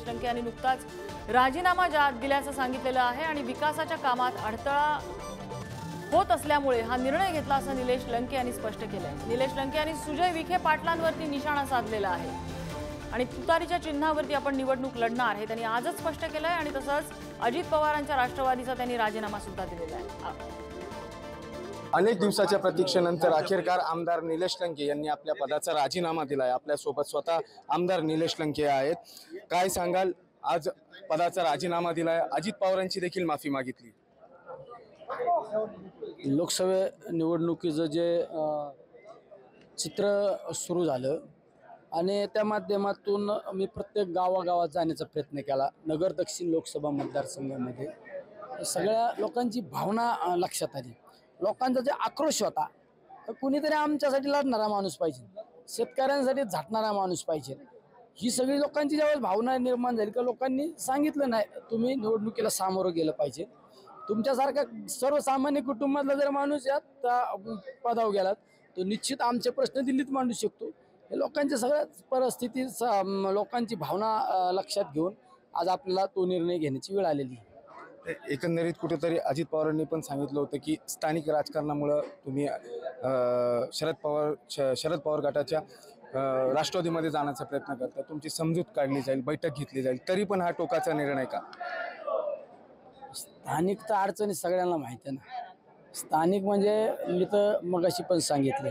लंके यांनी नुकताच राजीनामा दिल्याचं सांगितलेलं आहे आणि विकासाच्या कामात अडथळा होत असल्यामुळे हा निर्णय घेतला असं निलेश लंके यांनी स्पष्ट केलंय। निलेश लंके यांनी सुजय विखे पाटलांवरती निशाणा साधलेला आहे आणि तुतारीच्या चिन्हावरती आपण निवडणूक लढणार हे त्यांनी आजच स्पष्ट केलंय आणि तसंच अजित पवारांच्या राष्ट्रवादीचा त्यांनी राजीनामा सुद्धा दिलेला आहे। अनेक दिवसाच्या प्रतीक्षेनंतर अखेरकार आमदार निलेश लंके यांनी आपल्या पदाचा राजीनामा दिलाय। आपल्या सोबत स्वतः आमदार निलेश लंके आहेत। काय सांगाल, आज पदाचा राजीनामा दिलाय, अजित पवारांची देखील माफी मागितली। लोकसभा निवडणुकीचं जे चित्र सुरू झालं आणि त्या माध्यमातून मी प्रत्येक गावागावात जाण्याचा प्रयत्न केला। नगर दक्षिण लोकसभा मतदारसंघामध्ये सगळ्या लोकांची भावना लक्षात आली। लोकांचा जे आक्रोश होता, तर कुणीतरी आमच्यासाठी लढणारा माणूस पाहिजे, शेतकऱ्यांसाठी झटणारा माणूस पाहिजे, ही सगळी लोकांची ज्यावेळेस भावना निर्माण झाली का लोकांनी सांगितलं नाही तुम्ही निवडणुकीला सामोरं गेलं पाहिजे। तुमच्यासारखा सर्वसामान्य कुटुंबातला जर माणूस यात पदावर गेलात तो निश्चित आमचे प्रश्न दिल्लीत मांडू शकतो। हे लोकांच्या सगळ्या परिस्थिती लोकांची भावना लक्षात घेऊन आज आपल्याला तो निर्णय घेण्याची वेळ आलेली आहे। एकंदरीत कुठेतरी अजित पवारांनी पण सांगितलं होतं की स्थानिक राजकारणामुळे तुम्ही शरद पवार गटाच्या राष्ट्रवादीमध्ये जाण्याचा प्रयत्न करता, तुमची समजूत काढली जाईल, बैठक घेतली जाईल, तरी पण हा टोकाचा निर्णय का? स्थानिक तर अडचणी सगळ्यांना माहिती आहे ना। स्थानिक म्हणजे मी तर मगाशी पण सांगितले